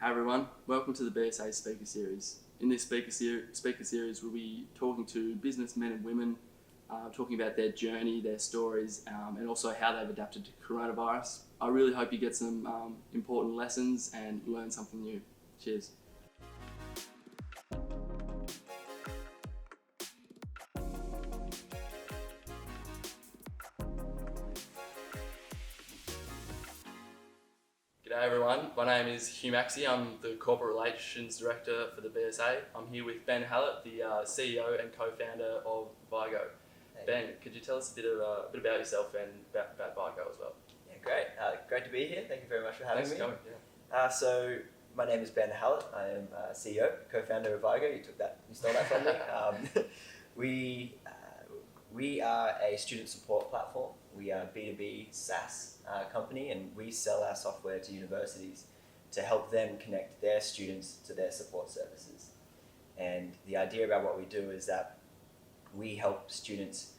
Hi everyone, welcome to the BSA Speaker Series. In this speaker series, we'll be talking to businessmen and women, talking about their journey, their stories, and also how they've adapted to coronavirus. I really hope you get some important lessons and learn something new. Cheers. G'day everyone, my name is Hugh Maxey. I'm the Corporate Relations Director for the BSA. I'm here with Ben Hallett, the CEO and co-founder of Vygo. Hey. Ben, could you tell us a bit about yourself and about Vygo as well? Yeah, great. Great to be here. Thank you very much for having Thanks me. for coming. Yeah. So my name is Ben Hallett. I am CEO, co-founder of Vygo. You stole that from me. We are a student support platform. We are a B2B SaaS company, and we sell our software to universities to help them connect their students to their support services. And the idea about what we do is that we help students,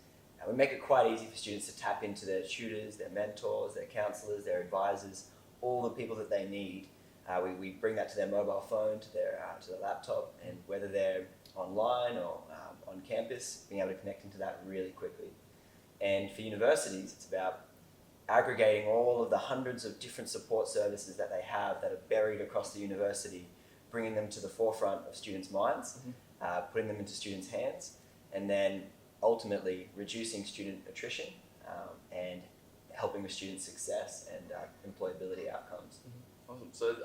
we make it quite easy for students to tap into their tutors, their mentors, their counselors, their advisors, all the people that they need. We bring that to their mobile phone, to their laptop, and whether they're online or on campus, being able to connect into that really quickly. And for universities, it's about aggregating all of the hundreds of different support services that they have that are buried across the university, bringing them to the forefront of students' minds, putting them into students' hands, and then ultimately reducing student attrition and helping with student success and employability outcomes. Awesome. So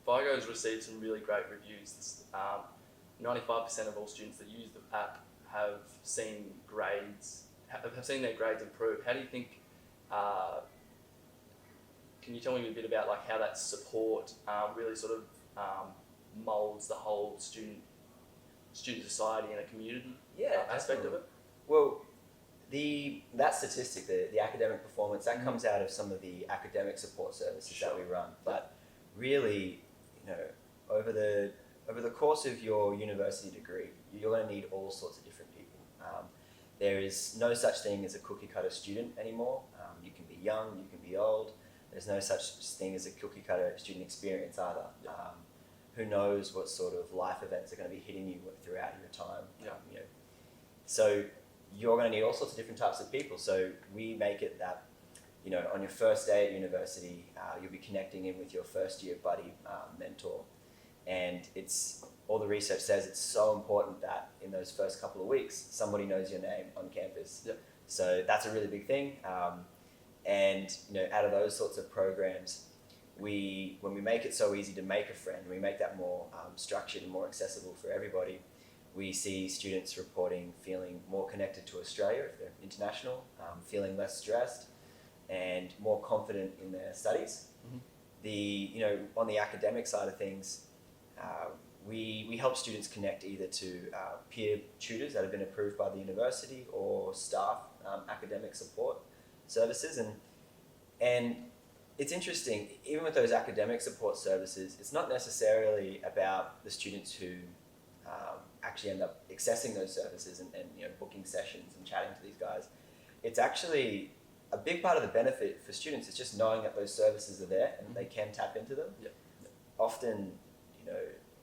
Vygo's received some really great reviews. 95% of all students that use the app have seen their grades improve. How do you think? Can you tell me a bit about how that support really sort of molds the whole student society and a community aspect of it? Well, that statistic, the academic performance, that comes out of some of the academic support services that we run. But really, over the course of your university degree, you're going to need all sorts of different people. There is no such thing as a cookie cutter student anymore. You can be young, you can be old. There's no such thing as a cookie cutter student experience either. Who knows what sort of life events are going to be hitting you throughout your time. So you're going to need all sorts of different types of people. So we make it that, on your first day at university, you'll be connecting in with your first year buddy, mentor. And all the research says it's so important that in those first couple of weeks, somebody knows your name on campus. Yep. So that's a really big thing. And out of those sorts of programs, when we make it so easy to make a friend, we make that more structured and more accessible for everybody. We see students reporting feeling more connected to Australia if they're international, feeling less stressed, and more confident in their studies. On the academic side of things, we help students connect either to peer tutors that have been approved by the university or staff academic support services. And it's interesting, even with those academic support services, it's not necessarily about the students who actually end up accessing those services and booking sessions and chatting to these guys. It's actually a big part of the benefit for students is just knowing that those services are there and they can tap into them. Often,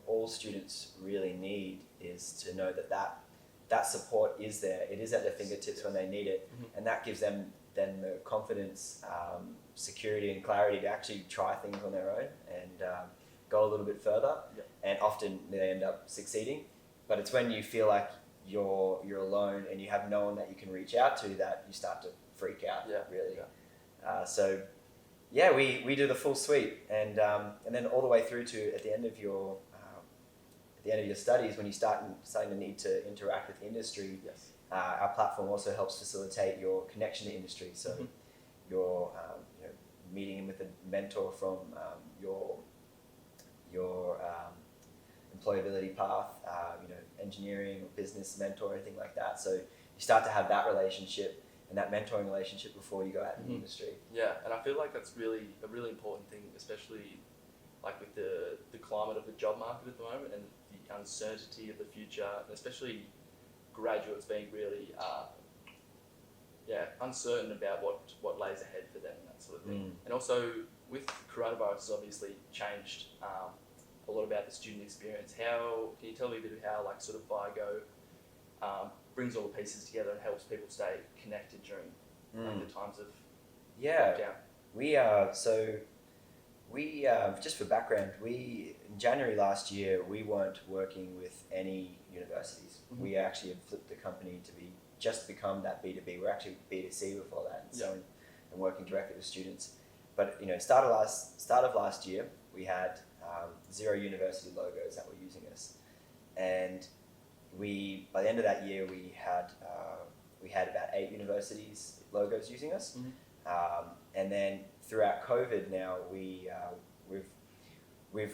all students really need is to know that support is there. It is at their fingertips when they need it, and that gives them then the confidence, security, and clarity to actually try things on their own and go a little bit further. And often they end up succeeding. But it's when you feel like you're alone and you have no one that you can reach out to that you start to freak out. We do the full suite, and then all the way through to at the end of your studies, when you starting to need to interact with industry. Our platform also helps facilitate your connection to industry. So you're meeting with a mentor from your employability path, engineering or business mentor, anything like that. So you start to have that relationship and that mentoring relationship before you go out in the industry. Yeah, and I feel like that's a really important thing, especially with the climate of the job market at the moment and the uncertainty of the future, and especially graduates being really uncertain about what lays ahead for them and that sort of thing. And also with coronavirus has obviously changed a lot about the student experience. How can you tell me a bit of how like sort of Vygo brings all the pieces together and helps people stay connected during the times of lockdown? We just for background, in January last year we weren't working with any universities. Mm-hmm. We actually had flipped the company to become that B2B. We're actually B2C before that, and selling and working directly with students. But start of last year, we had 0 university logos that were using us, and by the end of that year we had about 8 universities logos using us. Mm-hmm. And then throughout COVID now, we've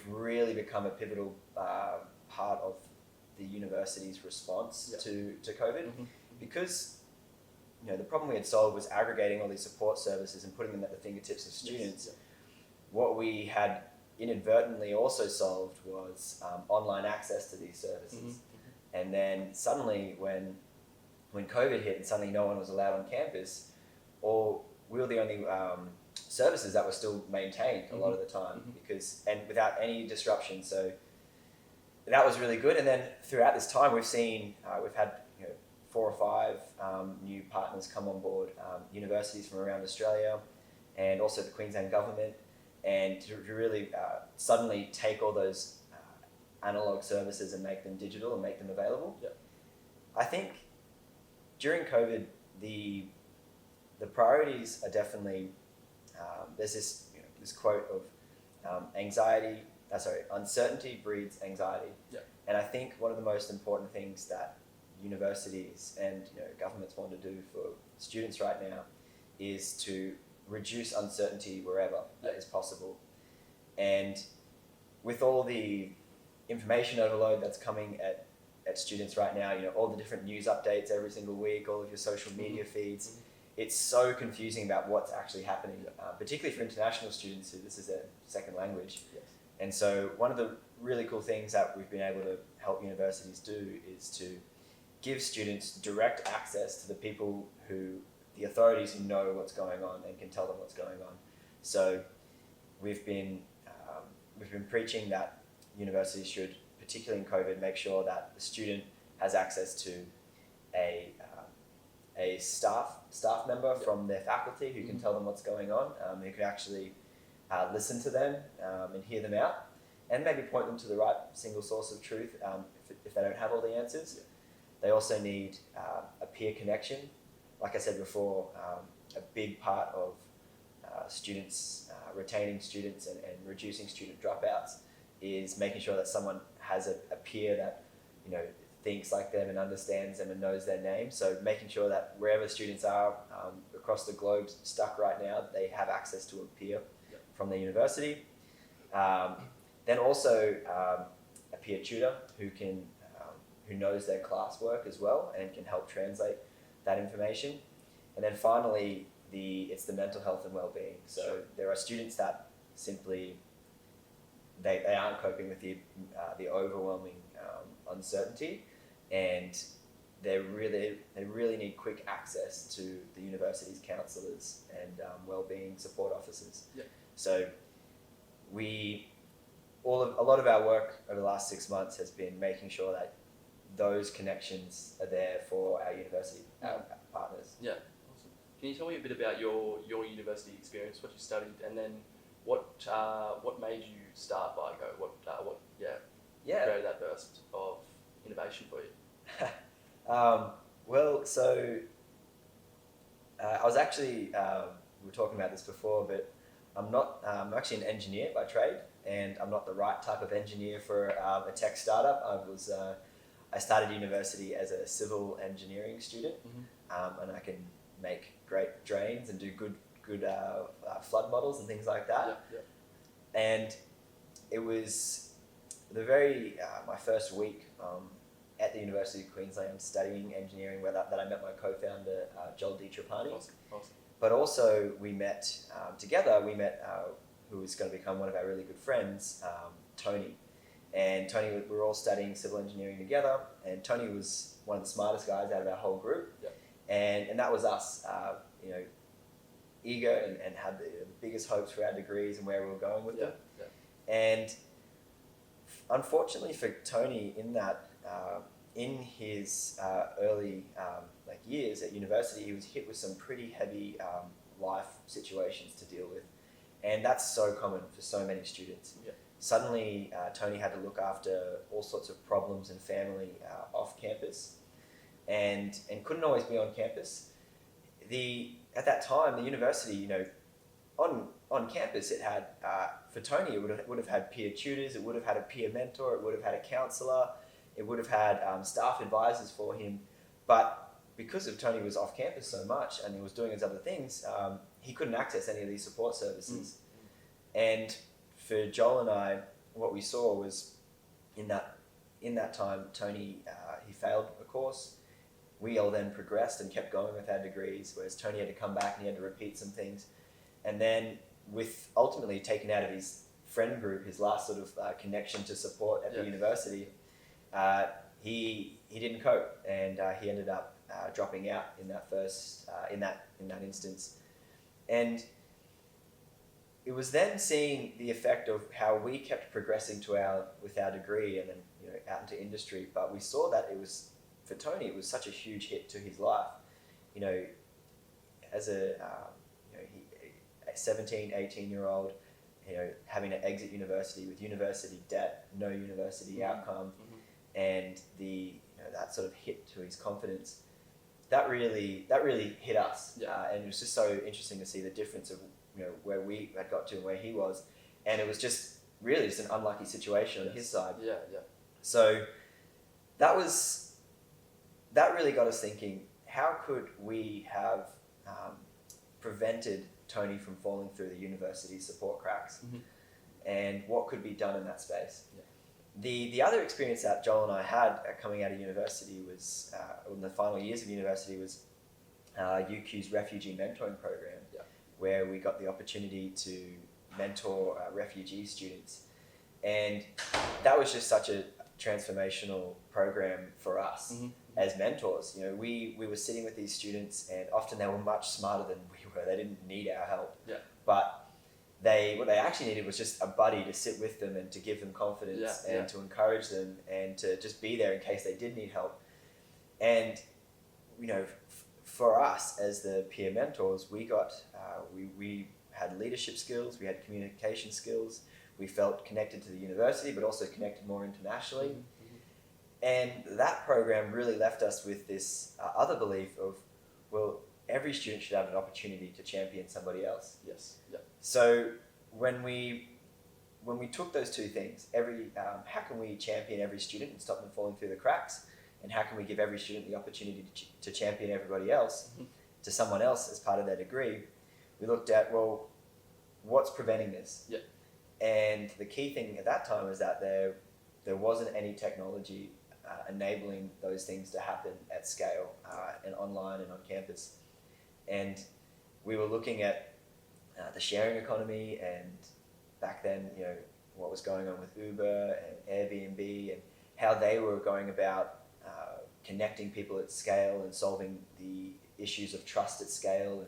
really become a pivotal part of the university's response to COVID, Mm-hmm. because the problem we had solved was aggregating all these support services and putting them at the fingertips of students. Yes. What we had inadvertently also solved was online access to these services. Mm-hmm. And then suddenly when COVID hit and suddenly no one was allowed on campus, or we were the only services that were still maintained a lot of the time, and without any disruption. So that was really good. And then throughout this time, we've had 4 or 5 new partners come on board, universities from around Australia, and also the Queensland government, and to really suddenly take all those analog services and make them digital and make them available. Yep. I think during COVID, the priorities are definitely, there's this quote of uncertainty breeds anxiety. Yep. And I think one of the most important things that universities and governments want to do for students right now is to reduce uncertainty wherever that is possible. And with all the information overload that's coming at students right now, all the different news updates every single week, all of your social media feeds, it's so confusing about what's actually happening, particularly for international students who this is their second language. Yes. And so one of the really cool things that we've been able to help universities do is to give students direct access to the authorities who know what's going on and can tell them what's going on. So we've been preaching that universities should, particularly in COVID, make sure that the student has access to a staff member from their faculty who can tell them what's going on, who can actually listen to them and hear them out, and maybe point them to the right single source of truth if they don't have all the answers. They also need a peer connection. Like I said before, a big part of students, retaining students and reducing student dropouts is making sure that someone has a peer that thinks like them and understands them and knows their name. So making sure that wherever students are across the globe stuck right now, they have access to a peer from the university. Then also a peer tutor who knows their classwork as well and can help translate that information. And then finally, it's the mental health and well-being. So there are students that simply they aren't coping with the overwhelming uncertainty, and they really need quick access to the university's counsellors and well-being support officers. Yep. So a lot of our work over the last 6 months has been making sure that those connections are there for our university partners. Yeah, awesome. Can you tell me a bit about your university experience, what you studied, and then what made you start Vygo? What created that burst of innovation for you? I was actually we were talking about this before, but I'm actually an engineer by trade, and I'm not the right type of engineer for a tech startup. I started university as a civil engineering student, and I can make great drains and do good flood models and things like that. Yep. And it was my first week at the University of Queensland studying engineering that I met my co-founder Joel DiTrapani. Awesome. But also we met together. We met who was going to become one of our really good friends, Tony. And Tony, we were all studying civil engineering together, and Tony was one of the smartest guys out of our whole group. Yep. And that was us. eager and had the biggest hopes for our degrees and where we were going with them. Yeah. And unfortunately for Tony, in his early years at university, he was hit with some pretty heavy life situations to deal with, and that's so common for so many students. Yeah. Suddenly, Tony had to look after all sorts of problems and family off campus, and couldn't always be on campus. At that time, the university, on campus, it had for Tony, it would have had peer tutors, it would have had a peer mentor, it would have had a counsellor, it would have had staff advisors for him. But because of Tony was off campus so much and he was doing his other things, he couldn't access any of these support services. And for Joel and I, what we saw was in that time, Tony, he failed a course. We all then progressed and kept going with our degrees, whereas Tony had to come back and he had to repeat some things. And then with ultimately taken out of his friend group, his last sort of connection to support at the university, he didn't cope, and he ended up dropping out in that first in that instance. And it was then seeing the effect of how we kept progressing with our degree and then out into industry. But we saw that it was, for Tony, it was such a huge hit to his life. As a 17, 18-year-old, having to exit university with university debt, no university outcome, and that sort of hit to his confidence. That really hit us, and it was just so interesting to see the difference of where we had got to and where he was, and it was just really just an unlucky situation on his side. So that really got us thinking: how could we have prevented Tony from falling through the university support cracks, and what could be done in that space? The other experience that Joel and I had coming out of university was, in the final years of university, was UQ's refugee mentoring program, where we got the opportunity to mentor refugee students. And that was just such a transformational program for us as mentors. We were sitting with these students, and often they were much smarter than we were. They didn't need our help. But what they actually needed was just a buddy to sit with them and to give them confidence and to encourage them and to just be there in case they did need help. And for us as the peer mentors, we got we had leadership skills, we had communication skills, we felt connected to the university but also connected more internationally. And that program really left us with this other belief of, well, every student should have an opportunity to champion somebody else. So when we took those two things, how can we champion every student and stop them falling through the cracks, and how can we give every student the opportunity to champion everybody else to someone else as part of their degree, we looked at, well, what's preventing this? And the key thing at that time was that there wasn't any technology enabling those things to happen at scale and online and on campus. And we were looking at the sharing economy, and back then, what was going on with Uber and Airbnb and how they were going about connecting people at scale and solving the issues of trust at scale,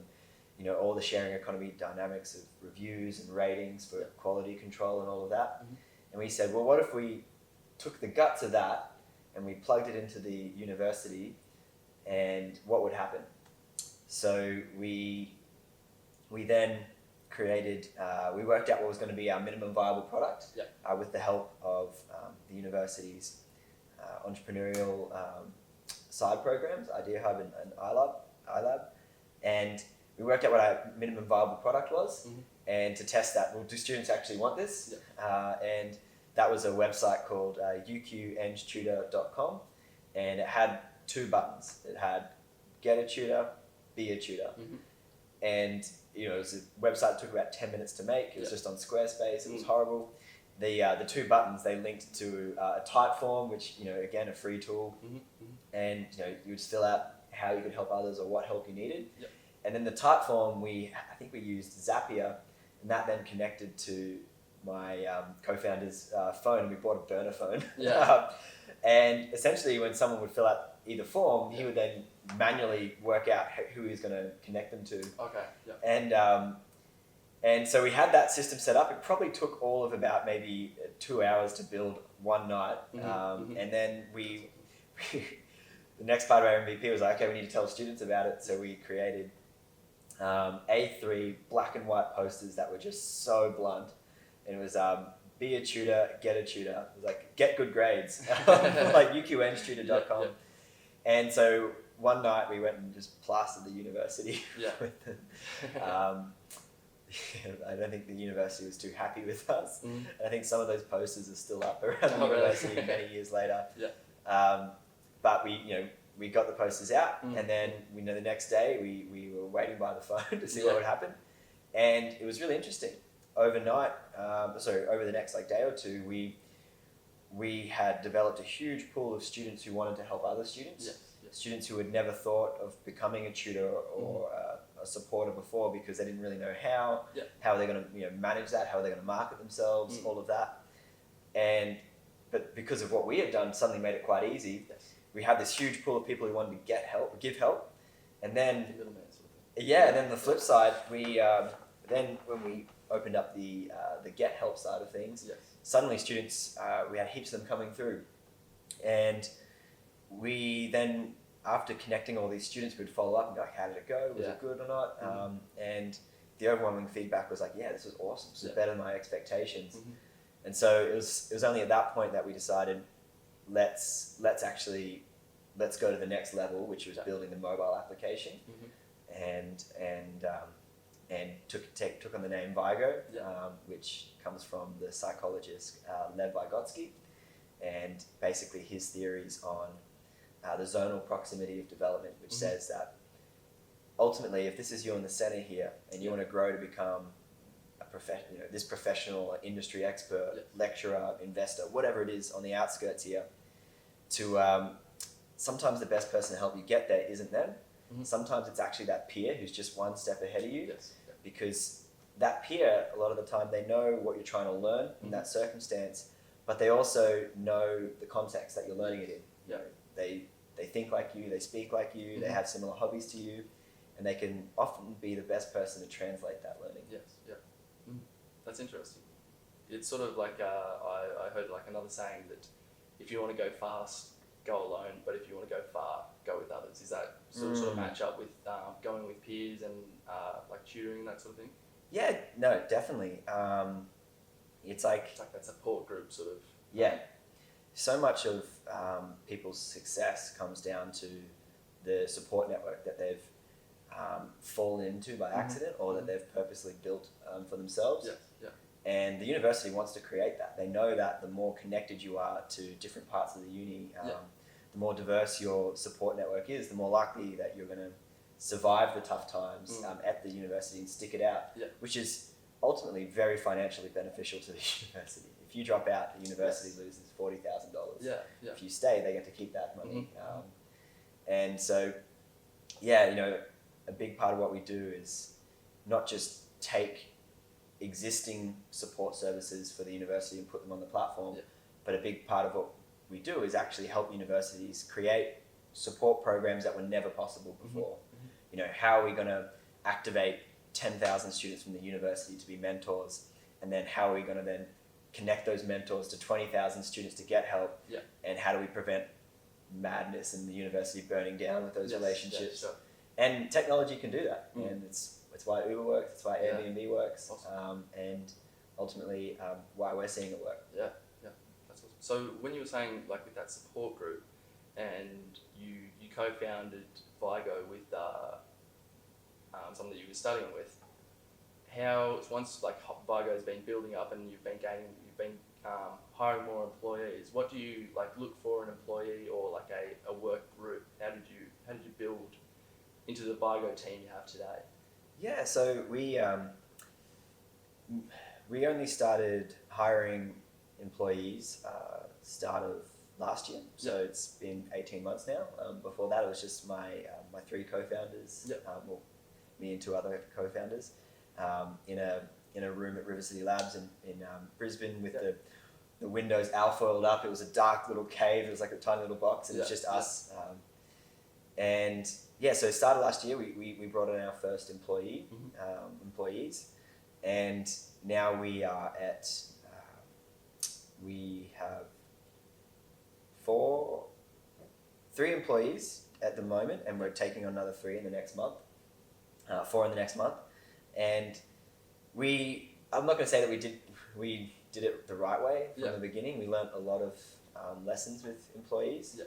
and all the sharing economy dynamics of reviews and ratings for quality control and all of that. And we said, well, what if we took the guts of that and we plugged it into the university, and what would happen? So we then created, we worked out what was going to be our minimum viable product with the help of the university's entrepreneurial side programs, Idea Hub and iLab. And we worked out what our minimum viable product was, and to test that, well, do students actually want this? And that was a website called uqengtutor.com, and it had two buttons. It had get a tutor, be a tutor. And it was a website that took about 10 minutes to make. It was just on Squarespace. It was horrible. The two buttons, they linked to a type form, which, again, a free tool. And you would fill out how you could help others or what help you needed. And then the type form, I think we used Zapier, and that then connected to my co-founder's phone, and we bought a burner phone. And essentially, when someone would fill out either form, he would then manually work out who he was going to connect them to. Okay. Yeah. And so we had that system set up. It probably took all of about maybe 2 hours to build one night. And then the next part of our MVP was like, okay, we need to tell students about it. So we created A3 black and white posters that were just so blunt. And it was be a tutor, get a tutor. It was like, get good grades, like uqnstutor.com. Yeah. And so one night we went and just plastered the university with them. I don't think the university was too happy with us. I think some of those posters are still up around the university many years later. But we got the posters out, and then the next day we were waiting by the phone to see what would happen, and it was really interesting. Overnight, over the next day or two, we had developed a huge pool of students who wanted to help other students. Students who had never thought of becoming a tutor or a supporter before because they didn't really know how are they going to manage that, how are they going to market themselves, all of that. But because of what we had done, suddenly made it quite easy. We had this huge pool of people who wanted to give help, and then and then the flip side, then when we opened up the get help side of things, suddenly students, we had heaps of them coming through, and we then, after connecting all these students, we'd follow up and be like, how did it go? Was it good or not? And the overwhelming feedback was like, yeah, this was awesome. This was better than my expectations. And so it was only at that point that we decided, let's go to the next level, which was building the mobile application, and took on the name Vygo, which comes from the psychologist Lev Vygotsky, and basically his theories on the zonal proximity of development, which says that ultimately, if this is you in the center here, and you want to grow to become this professional, industry expert, lecturer, investor, whatever it is on the outskirts here, sometimes the best person to help you get there isn't them. Sometimes it's actually that peer who's just one step ahead of you, because that peer, a lot of the time, they know what you're trying to learn in that circumstance, but they also know the context that you're learning it in. They think like you, they speak like you, they have similar hobbies to you, and they can often be the best person to translate that learning. That's interesting. It's sort of like I heard another saying that if you want to go fast, go alone, but if you want to go far, go with others. Is that sort of match up with going with peers and tutoring and that sort of thing? Yeah, no, definitely. It's like that support group sort of. Yeah. So much of people's success comes down to the support network that they've fallen into by accident, or that they've purposely built for themselves. And the university wants to create that. They know that the more connected you are to different parts of the uni, the more diverse your support network is, the more likely that you're going to survive the tough times at the university and stick it out, which is ultimately very financially beneficial to the university. If you drop out, the university loses $40,000. If you stay, they get to keep that money. And so, a big part of what we do is not just take existing support services for the university and put them on the platform, but a big part of what we do is actually help universities create support programs that were never possible before. How are we going to activate 10,000 students from the university to be mentors, and then how are we going to then connect those mentors to 20,000 students to get help, and how do we prevent madness in the university burning down with those relationships? And technology can do that, and it's why Uber works, it's why Airbnb works, and ultimately why we're seeing it work. That's awesome. So when you were saying with that support group, and you co-founded Vygo with someone that you were studying with, how once Vygo has been building up and you've been hiring more employees, what do you look for an employee or a work group? How did you build into the Vygo team you have today? Yeah, so we only started hiring employees start of last year, so it's been 18 months now. Before that, it was just my three co-founders, me and two other co-founders, in a room at River City Labs in Brisbane with the windows alfoiled up. It was a dark little cave. It was like a tiny little box, and it was just us. And yeah, so started last year. We brought in our first employees, and now we are at we have 3 employees at the moment, and we're taking on another 3 in the next month, 4 in the next month, and I'm not going to say that we did it the right way from the beginning. We learned a lot of lessons with employees.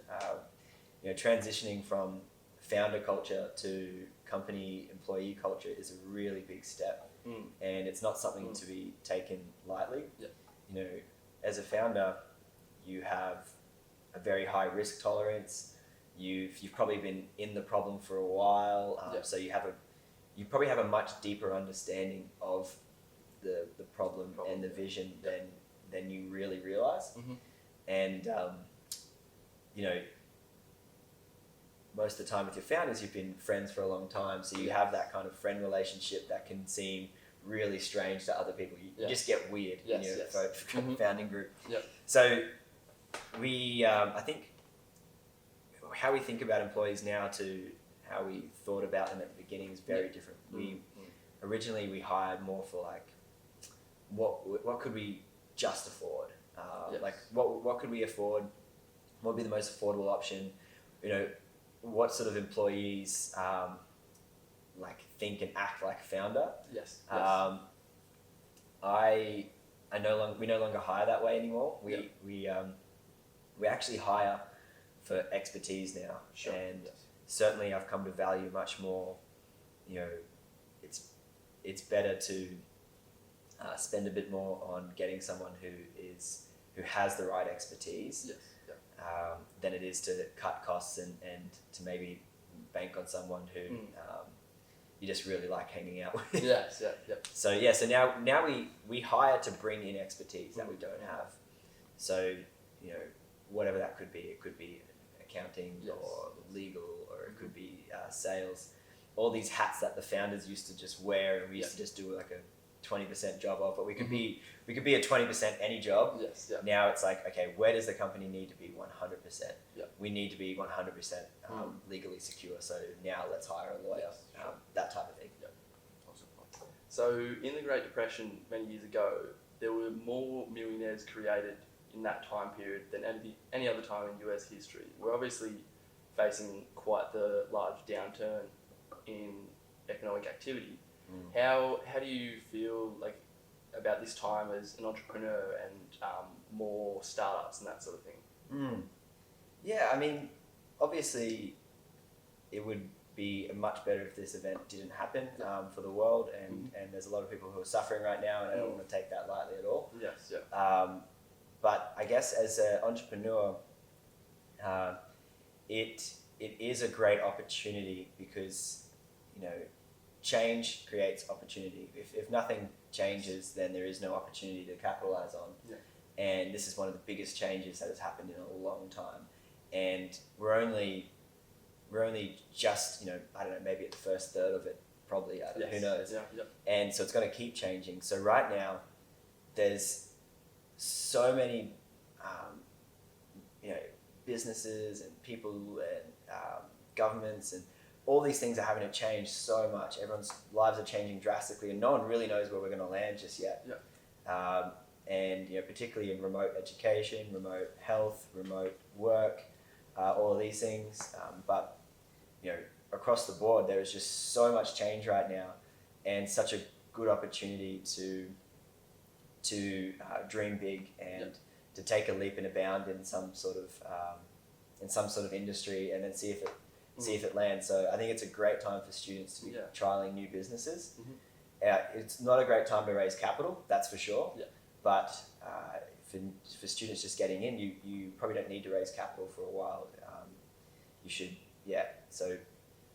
Transitioning from founder culture to company employee culture is a really big step, and it's not something to be taken lightly. As a founder, you have a very high risk tolerance. You've probably been in the problem for a while, so you probably have a much deeper understanding of the problem and the vision than you really realize. And most of the time with your founders, you've been friends for a long time, so you have that kind of friend relationship that can seem really strange to other people. You just get weird in your founding group. So I think how we think about employees now to how we thought about them at the beginning is very different. Originally we hired more for like what could we just afford, like what could we afford, what would be the most affordable option, what sort of employees like think and act like a founder. We no longer hire that way anymore. We actually hire for expertise now, and certainly I've come to value much more. It's better to spend a bit more on getting someone who has the right expertise than it is to cut costs and to maybe bank on someone who you just really like hanging out with. So now we hire to bring in expertise that we don't have. So whatever that could be, it could be accounting or legal, or it could be sales. All these hats that the founders used to just wear, and we used to just do like a 20% job of, but we could be a 20% any job. Now it's like, okay, where does the company need to be 100%? We need to be 100% legally secure. So now let's hire a lawyer. That type of thing. Awesome. So in the Great Depression many years ago, there were more millionaires created in that time period than any other time in US history. We're obviously facing quite the large downturn in economic activity. How do you feel like about this time as an entrepreneur and more startups and that sort of thing? Yeah, I mean, obviously, it would be much better if this event didn't happen for the world, and there's a lot of people who are suffering right now, and I don't want to take that lightly at all. But I guess as an entrepreneur, it is a great opportunity because change creates opportunity. If nothing changes, then there is no opportunity to capitalize on. And this is one of the biggest changes that has happened in a long time. And we're only just, I don't know, maybe at the first third of it, probably, I don't know, who knows. And so it's going to keep changing. So right now, there's so many, businesses and people and governments and all these things are having to change so much. Everyone's lives are changing drastically, and no one really knows where we're going to land just yet. And particularly in remote education, remote health, remote work, all of these things. But across the board, there is just so much change right now, and such a good opportunity to dream big and to take a leap and a bound in some sort of industry, and then see if it lands. So I think it's a great time for students to be trialing new businesses. It's not a great time to raise capital, that's for sure. But for students just getting in, you probably don't need to raise capital for a while. You should, So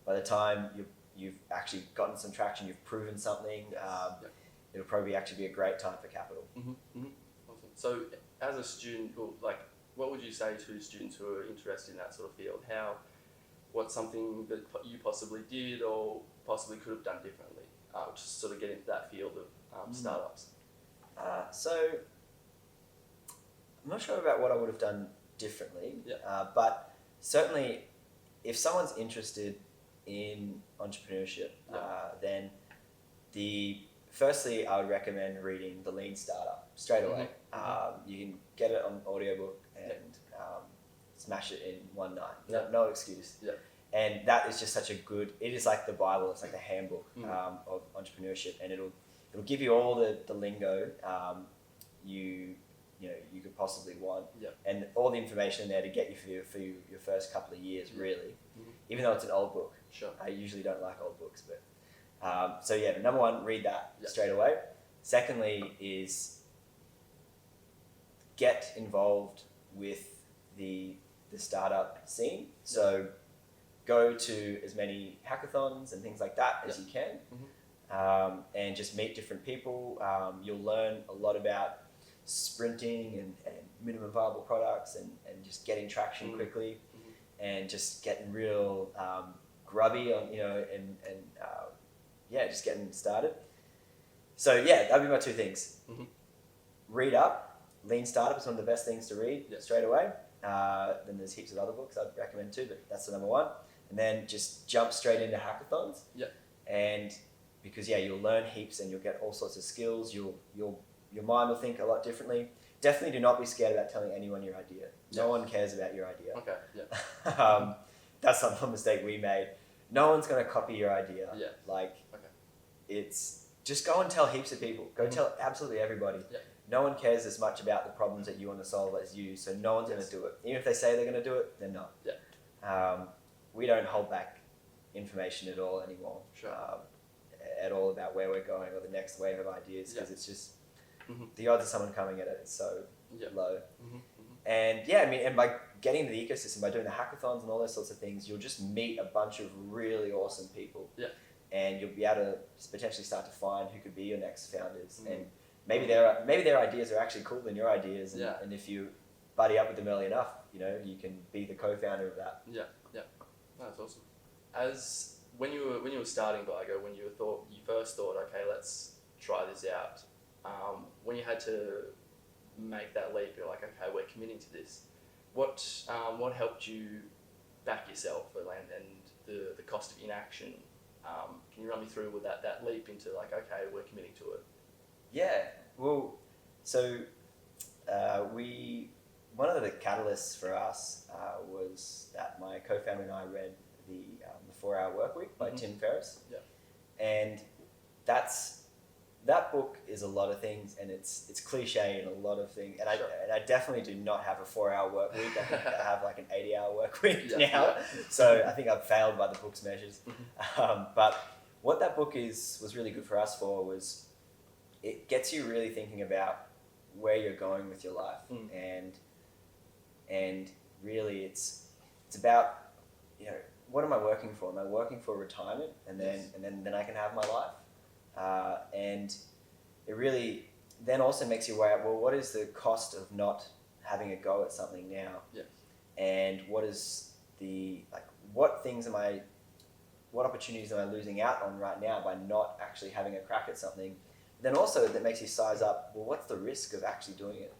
by the time you've actually gotten some traction, you've proven something, it'll probably actually be a great time for capital. Awesome. So as a student, what would you say to students who are interested in that sort of field? What's something that you possibly did or possibly could have done differently to sort of get into that field of startups? So I'm not sure about what I would have done differently, but certainly if someone's interested in entrepreneurship, then firstly, I would recommend reading The Lean Startup straight away. You can get it on audiobook and smash it in one night. No excuse. Yeah. And that is just such a good. It is like the Bible. It's like the handbook of entrepreneurship, and it'll give you all the lingo you could possibly want, and all the information in there to get you for your first couple of years, really. Even though it's an old book. Sure. I usually don't like old books, but so yeah. Number one, read that straight away. Secondly, is get involved with the startup scene. So go to as many hackathons and things like that as you can, and just meet different people. You'll learn a lot about sprinting and minimum viable products and just getting traction quickly, and just getting real grubby on just getting started. So yeah, that'd be my two things. Read up. Lean Startup is one of the best things to read straight away. Then there's heaps of other books I'd recommend too, but that's the number one. And then just jump straight into hackathons. And because you'll learn heaps and you'll get all sorts of skills. Your mind will think a lot differently. Definitely do not be scared about telling anyone your idea. No one cares about your idea. Okay. Yeah. That's not the mistake we made. No one's going to copy your idea. It's just go and tell heaps of people. Go tell absolutely everybody. No one cares as much about the problems that you want to solve as you, so no one's going to do it. Even if they say they're going to do it, they're not. We don't hold back information at all anymore. At all about where we're going or the next wave of ideas, because it's just the odds of someone coming at it is so low. And and by getting into the ecosystem, by doing the hackathons and all those sorts of things, you'll just meet a bunch of really awesome people. And you'll be able to potentially start to find who could be your next founders. And maybe their ideas are actually cooler than your ideas. And if you buddy up with them early enough, you can be the co-founder of that. That's awesome. As when you were starting Vygo, when you first thought, okay, let's try this out. When you had to make that leap, you're like, okay, we're committing to this. What helped you back yourself and the cost of inaction? Can you run me through with that leap into like, okay, we're committing to it? Yeah. Well, so one of the catalysts for us was that my co-founder and I read the 4-Hour Workweek by Tim Ferriss. And that book is a lot of things, and it's cliche in a lot of things. And I definitely do not have a 4-hour work week. I think I have like an 80-hour work week now. So I think I've failed by the book's measures. But what that book was really good for us for was it gets you really thinking about where you're going with your life, and really it's about what am I working for? Am I working for retirement, and then I can have my life? And it really then also makes you weigh up, well, what is the cost of not having a go at something now? And what is what opportunities am I losing out on right now by not actually having a crack at something? Then also that makes you size up, well, what's the risk of actually doing it?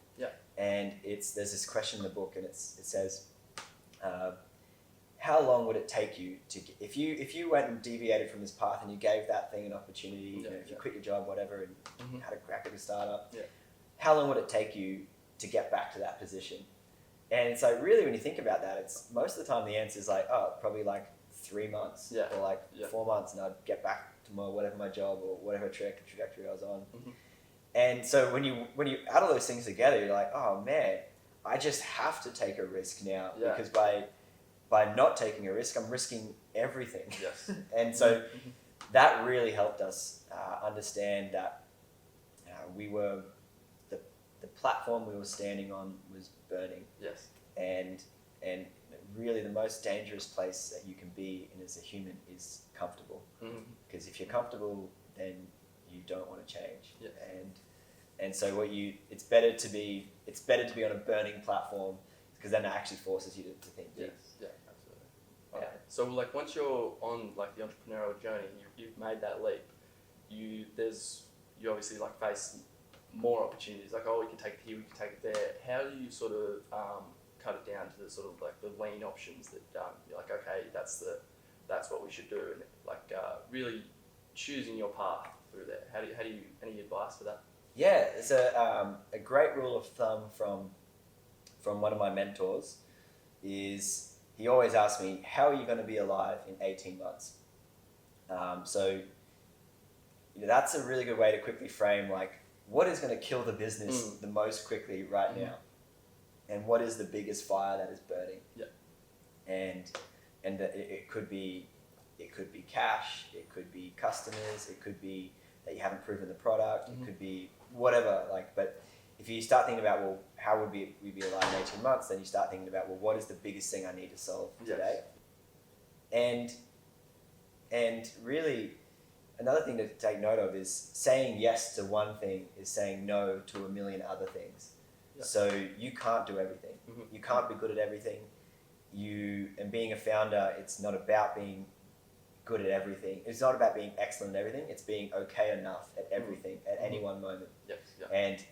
And there's this question in the book, and it says, how long would it take you if you went and deviated from this path and you gave that thing an opportunity, if you quit your job, whatever, and had a crack at a startup, how long would it take you to get back to that position? And it's like, really, when you think about that, it's most of the time the answer is like, probably like 3 months or like 4 months, and I'd get back to my job or whatever trajectory I was on. And so when you add all those things together, you're like, oh man, I just have to take a risk now, because by not taking a risk, I'm risking everything. And so that really helped us understand that the platform we were standing on was burning. And really the most dangerous place that you can be in as a human is comfortable. Because if you're comfortable, then you don't want to change. And so it's better to be on a burning platform, because then it actually forces you to think big. Absolutely. Okay. So like once you're on like the entrepreneurial journey, you've made that leap. You obviously like face more opportunities. Like, oh, we can take it here, we can take it there. How do you sort of cut it down to the sort of like the lean options that you're like, okay, that's what we should do, and like really choosing your path through there. How do you any advice for that? Yeah, it's a great rule of thumb from one of my mentors. Is he always asks me, how are you going to be alive in 18 months? So that's a really good way to quickly frame like what is going to kill the business the most quickly right now, and what is the biggest fire that is burning. Yeah. And it could be cash, it could be customers, it could be that you haven't proven the product, it could be whatever. Like, but if you start thinking about, well, how would we be alive in 18 months, then you start thinking about, well, what is the biggest thing I need to solve today? And really, another thing to take note of is saying yes to one thing is saying no to a million other things. Yeah. So you can't do everything. You can't be good at everything. And being a founder, it's not about being good at everything. It's not about being excellent at everything. It's being okay enough at everything at any one moment. Yes. Yeah. And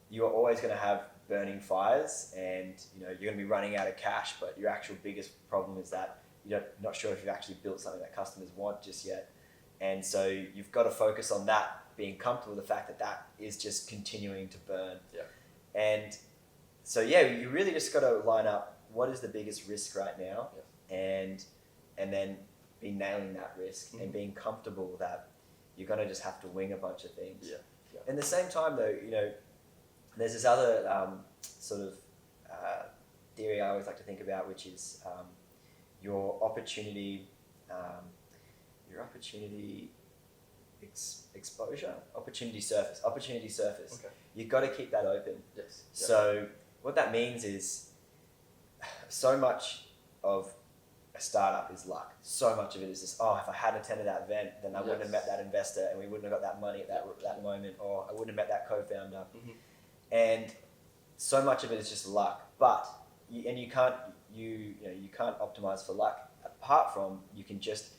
you are always going to have burning fires, and you're going to be running out of cash. But your actual biggest problem is that you're not sure if you've actually built something that customers want just yet. And so you've got to focus on that, being comfortable with the fact that that is just continuing to burn. Yeah. And so you really just got to line up what is the biggest risk right now, and then be nailing that risk and being comfortable that you're going to just have to wing a bunch of things. Yeah. At the same time, though, there's this other sort of theory I always like to think about, which is your opportunity exposure, opportunity surface. Okay. You've got to keep that open. Yes. So what that means is so much of a startup is luck. So much of it is just, if I hadn't attended that event, then I wouldn't have met that investor, and we wouldn't have got that money at that moment, or I wouldn't have met that co-founder. And so much of it is just luck. But you can't optimize for luck. Apart from, you can just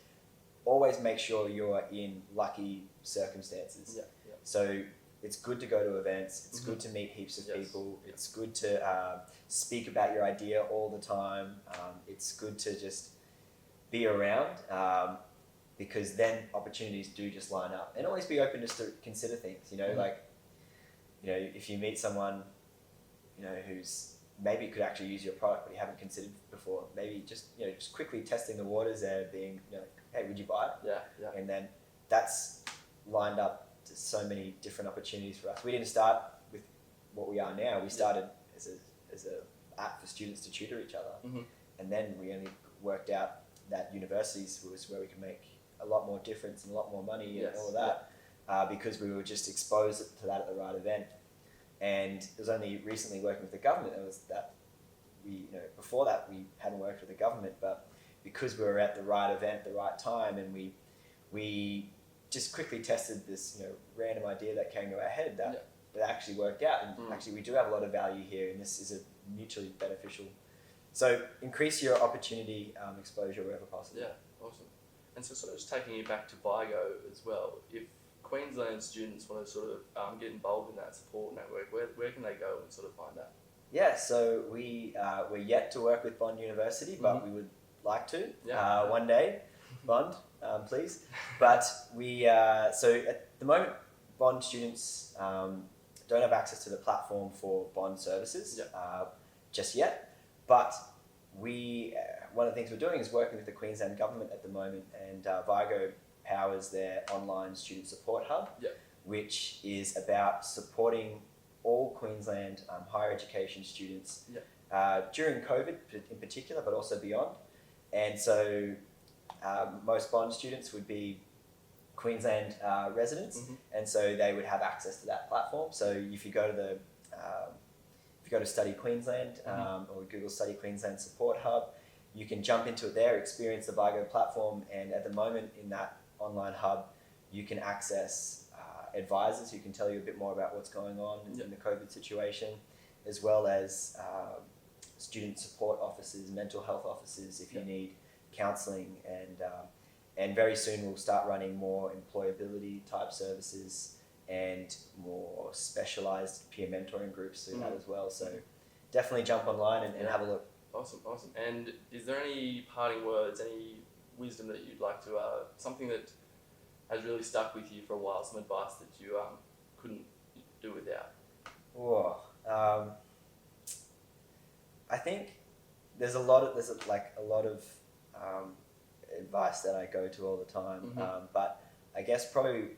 always make sure you're in lucky circumstances. So it's good to go to events. It's good to meet heaps of people. It's good to speak about your idea all the time. It's good to just be around, because then opportunities do just line up. And always be open just to consider things. If you meet someone, who's maybe could actually use your product but you haven't considered before, maybe just quickly testing the waters there, being hey, would you buy it? Yeah. And then that's lined up to so many different opportunities for us. We didn't start with what we are now. We started as a app for students to tutor each other, and then we only worked out that universities was where we could make a lot more difference and a lot more money and all of that, because we were just exposed to that at the right event. And it was only recently working with the government that we, before that we hadn't worked with the government, but because we were at the right event, the right time, and we just quickly tested this, random idea that came to our head that actually worked out. And actually we do have a lot of value here, and this is a mutually beneficial. So increase your opportunity exposure wherever possible. Yeah, awesome. And so sort of just taking you back to Vygo as well, if Queensland students want to sort of get involved in that support network, where can they go and sort of find that? Yeah, so we're yet to work with Bond University, but we would like to one day. Bond, please. But so at the moment, Bond students don't have access to the platform for Bond services just yet. But one of the things we're doing is working with the Queensland government at the moment, and Vygo powers their online student support hub, which is about supporting all Queensland higher education students during COVID in particular, but also beyond. And so most Bond students would be Queensland residents, and so they would have access to that platform. So if you go to Study Queensland or Google Study Queensland Support Hub, you can jump into it there, experience the Vygo platform, and at the moment in that online hub, you can access advisors who can tell you a bit more about what's going on in the COVID situation, as well as student support officers, mental health officers if you need counselling, and very soon we'll start running more employability type services and more specialised peer mentoring groups through that as well. So definitely jump online and have a look. Awesome. And is there any parting words, any wisdom that you'd like to, something that has really stuck with you for a while, some advice that you couldn't do without? Whoa. I think there's a lot of advice that I go to all the time, but I guess probably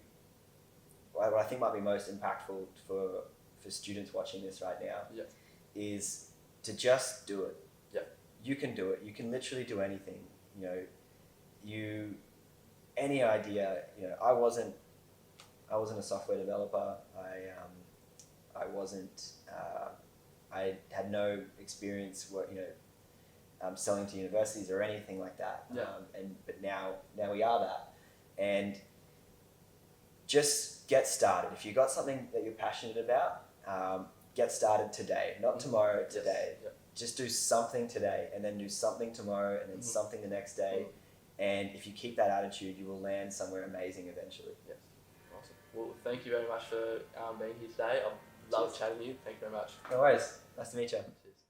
what I think might be most impactful for students watching this right now is to just do it. You can do it. You can literally do anything. Any idea. I wasn't a software developer. I wasn't. I had no experience selling to universities or anything like that. But now we are that, and just get started. If you got something that you're passionate about, get started today, not tomorrow. Today, just do something today, and then do something tomorrow, and then something the next day. And if you keep that attitude, you will land somewhere amazing eventually. Yes, awesome. Well, thank you very much for being here today. I've loved chatting with you. Thank you very much. No worries. Nice to meet you. Cheers.